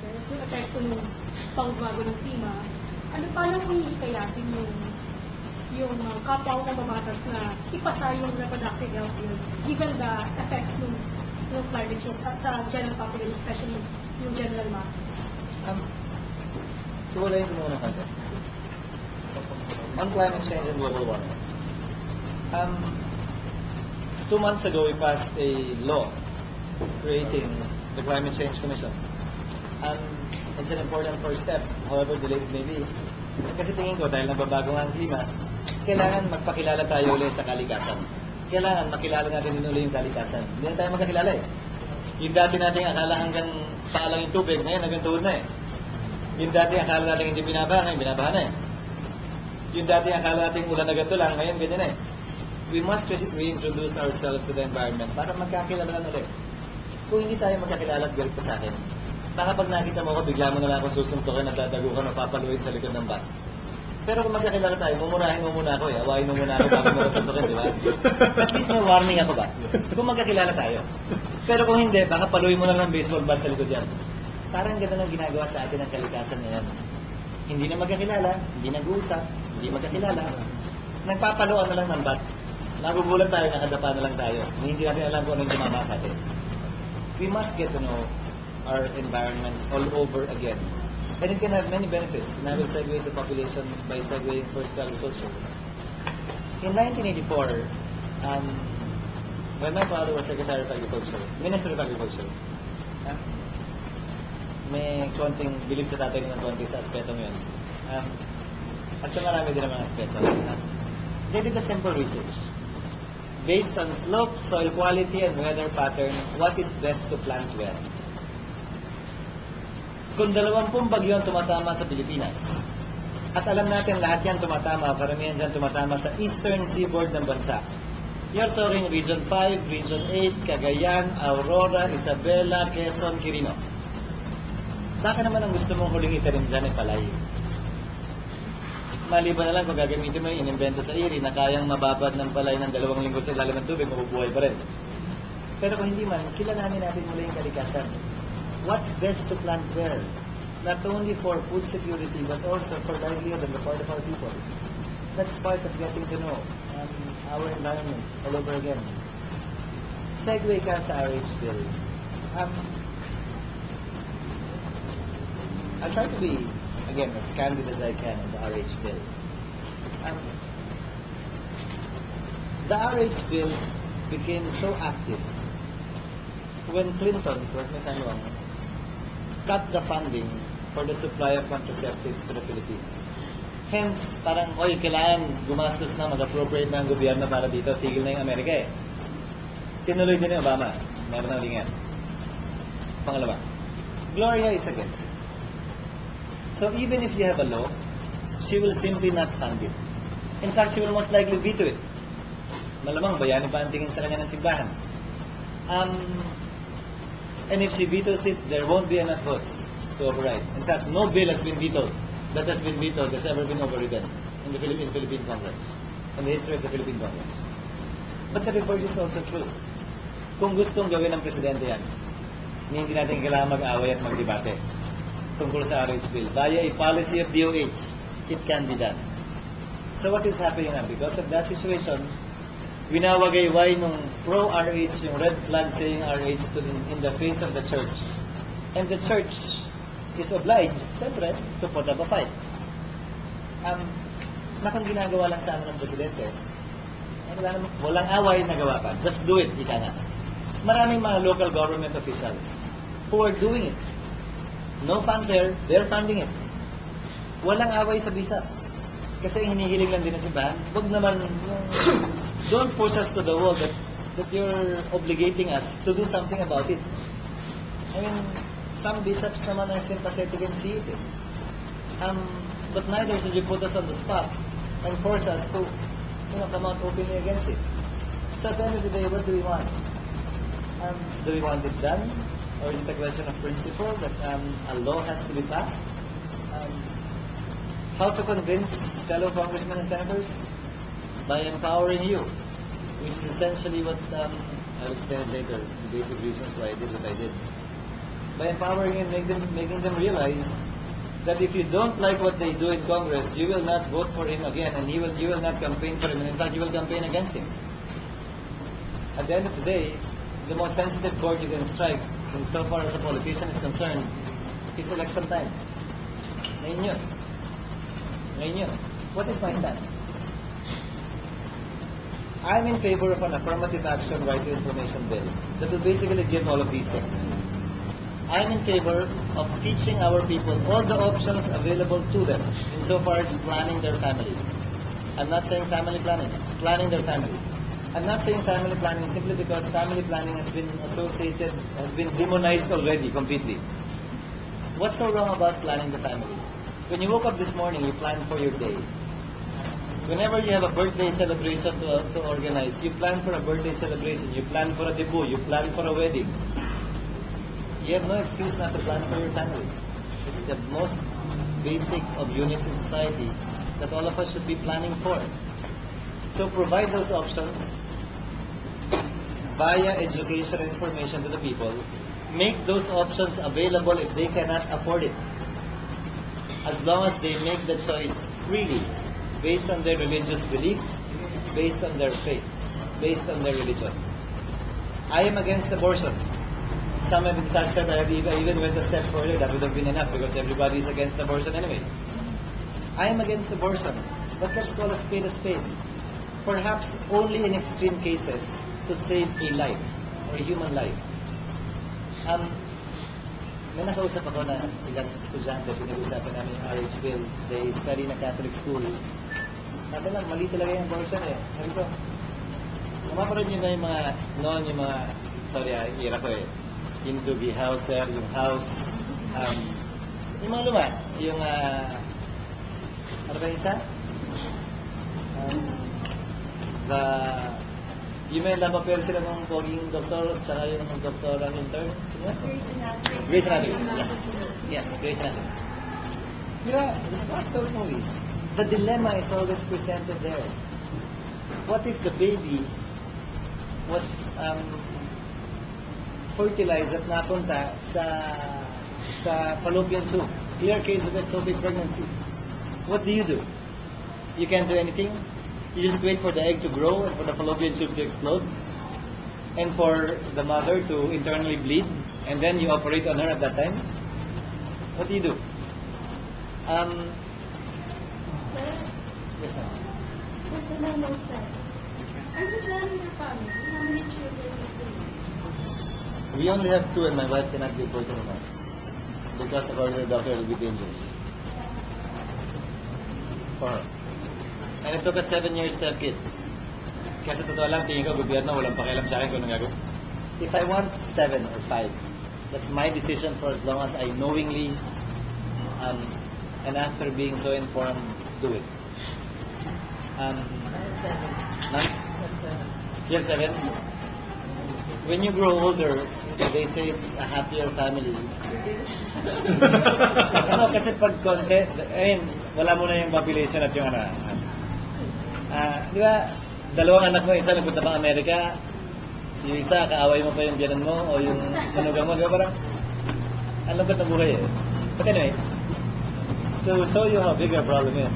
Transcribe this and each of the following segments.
yung epekto ng pagbabago ng klima, paano mo hihikayatin yung kapwa ng mabatas na ipasa yung reproductive health bill given the effects ng climate change at sa general population, especially yung general masses? Tuwalayin ko muna ng content. On climate change and global warming. 2 months ago, we passed a law creating the Climate Change Commission. It's an important first step, however delayed it may be. Kasi tingin ko, dahil nababago nga ang klima, kailangan magpakilala tayo ulit sa kalikasan. Kailangan makilala natin din ulit yung kalikasan. Hindi na tayo magkakilala eh. Yung dati nating akala hanggang paa lang yung tubig, ngayon hanggang tuhod na eh. Yung dati akala natin hindi binabaha, ngayon binabaha na eh. Yung dati akala natin ulan na ganito lang, ngayon ganyan eh. We must reintroduce ourselves to the environment para magkakilala ulit. Kung hindi tayo magkakilala at galit ka sa akin, baka pag nakita mo ko, bigla mo na lang akong susuntukin at dadagukan o papaluin sa likod ng bat. Pero kung magkakilala tayo, mumurahin mo muna ako eh. Awayin mo muna ako bago mo suntukin, di ba? At least may warning ako ba? Kung magkakilala tayo. Pero kung hindi, baka paluin mo na lang ng baseball bat sa likod yan. Parang gano'n ang ginagawa sa atin ng kalikasan ngayon. Hindi na magkakilala, hindi nag-uusap, hindi magkakilala. Nagpapaluan na lang ng bat. Nagugulat tayo, nakadapa na lang tayo. Hindi natin alam kung anong tumama sa atin. We must get to know our environment all over again. And it can have many benefits. And I will segue the population by segueing first to agriculture. In 1984, when my father was Secretary of Agriculture, Minister of Agriculture, may konting bilib sa tatay ng konti sa aspetong yun. At sa marami din ang mga aspeto. They did a simple research. Based on slope, soil quality, and weather pattern, what is best to plant where? Kung 20 bagyo ang tumatama sa Pilipinas, at alam natin lahat yan tumatama, karamihan dyan tumatama sa eastern seaboard ng bansa. You're talking Region 5, Region 8, Cagayan, Aurora, Isabela, Quezon, Quirino. Baka naman ang gusto mong huling itanim dyan ay palay. Maliban na lang kung gagamitin mo yung inimbento sa IRI na kayang mababad ng palay ng 2 linggo sa ilalim ng tubig, mabubuhay pa rin. Pero kung hindi man, kilalanin natin muli yung kalikasan. What's best to plant where? Not only for food security, but also for livelihood on the part of our people. That's part of getting to know our environment all over again. Segue ka sa RH bill. I'll try to be, again, as candid as I can on the RH bill. The RH bill became so active when Clinton, correct me if I'm wrong, cut the funding for the supply of contraceptives to the Philippines. Hence, parang, oy, kailangan gumastos na, mag-appropriate na ang gobyerno para dito, tigil na yung Amerika eh. Tinuloy din ni Obama. Meron ng lingan. Pangalawa, Gloria is against it. So even if you have a law, she will simply not fund it. In fact, she will most likely veto it. Malamang bayani pa ang tingin sa kanya ng simbahan. And if she vetoes it, there won't be enough votes to override. In fact, no bill has been vetoed that has been vetoed has ever been overridden in the Philippine Congress, in the history of the Philippine Congress. But the reverse is also true. Kung gustong gawin ng presidente yan, hindi natin kailangan mag-away at magdebate tungkol sa RH bill. Via a policy of DOH, it can be done. So what is happening now? Because of that situation, winawagayway nung pro-RH, yung red flag saying RH in the face of the church. And the church is obliged, siyempre, to put up a fight. Na kung ginagawa lang sa amin ng presidente, walang away na gawa pa. Just do it, ika nga. Maraming mga local government officials who are doing it. No fanfare, they're funding it. Walang away sa bisa. Kasi hinihiling lang din na simbahan. Huwag naman, don't push us to the wall that you're obligating us to do something about it. I mean, some bishops naman are sympathetic and see it. But neither should you put us on the spot and force us to, come out openly against it. So at the end of the day, what do we want? Do we want it done? Or is it a question of principle that a law has to be passed? How to convince fellow congressmen and senators? By empowering you, which is essentially what I'll explain it later, the basic reasons why I did what I did. by empowering and making them realize that if you don't like what they do in Congress, you will not vote for him again, and you will not campaign for him, and in fact, you will campaign against him. At the end of the day, the most sensitive chord you can strike, so far as a politician is concerned, is election time. Ngayon yun. Ngayon yun. What is my stand? I'm in favor of an affirmative action right to information bill that will basically give all of these things. I'm in favor of teaching our people all the options available to them insofar as planning their family. I'm not saying family planning, planning their family. I'm not saying family planning simply because family planning has been associated, has been demonized already completely. What's so wrong about planning the family? When you woke up this morning, you plan for your day. Whenever you have a birthday celebration to organize, you plan for a birthday celebration, you plan for a debut, you plan for a wedding. You have no excuse not to plan for your family. It's the most basic of units in society that all of us should be planning for. So provide those options via education and information to the people. Make those options available if they cannot afford it. As long as they make the choice freely, based on their religious belief, based on their faith, based on their religion. I am against abortion. Some have in fact said I even went a step further. That would have been enough because everybody is against abortion anyway. I am against abortion, but let's call a spade a spade. Perhaps only in extreme cases to save a life or a human life. May nakausap ako na ilang estudyante, pinag-usapan namin yung RH bill. They study in a Catholic school. Sabi lang, mali talaga yung abortion eh. Sabi ko, mapapanood nyo na yung mga, noon yung mga, sorry ira ko eh, yung Doogie Howser, yung House, yung mga luma, yung, ano ba yung isa? Yung may lapapel sila ng poging doktor at saka yung doktor ang intern. Grey's Anatomy. Yes, Grey's Anatomy. Just watch those movies. The dilemma is always presented there. What if the baby was fertilized at napunta sa fallopian tube? Clear case of ectopic pregnancy. What do? You can't do anything? You just wait for the egg to grow and for the fallopian tube to explode and for the mother to internally bleed and then you operate on her at that time? What do you do? Yes, ma'am. Personal note, sir. Are you planning your family? How many children is there? We only have 2 and my wife cannot give birth anymore because according to the doctor it will be dangerous for her. And it took us 7 years to have kids. Kasi totoo lang, tingin ko, gobyerno, walang pakialam sa akin kung anong gagawin. If I want 7 or 5, that's my decision for as long as I knowingly, and after being so informed, do it. Yes, 7. When you grow older, they say it's a happier family. Ano, kasi pag konti, wala mo na yung population at yung di ba, 2 anak mo, isa nagpunta pang Amerika, yung isa, kaaway mo pa yung biyanan mo o yung manugang mo, di ba parang, ang lungkot ng buhay eh. But anyway, to show you how big our problem is,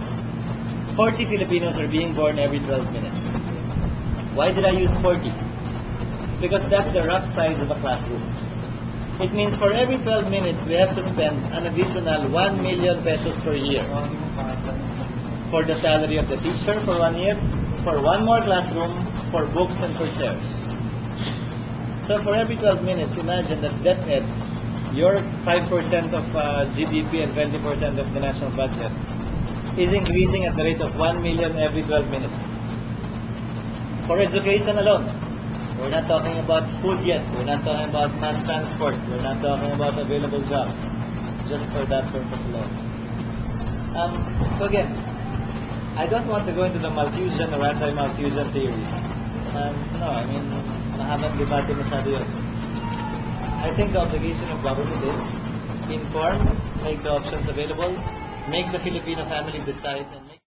40 Filipinos are being born every 12 minutes. Why did I use 40? Because that's the rough size of a classroom. It means for every 12 minutes, we have to spend an additional 1 million pesos per year. For the salary of the teacher for 1 year, for 1 more classroom, for books and for chairs. So for every 12 minutes, imagine that DepEd, your 5% of GDP and 20% of the national budget, is increasing at the rate of 1 million every 12 minutes. For education alone, we're not talking about food yet, we're not talking about mass transport, we're not talking about available jobs, just for that purpose alone. So again, I don't want to go into the Malthusian or anti-Malthusian theories. No, I mean, mahabang debate masyado yun. I think the obligation of government is inform, make the options available, make the Filipino family decide, and make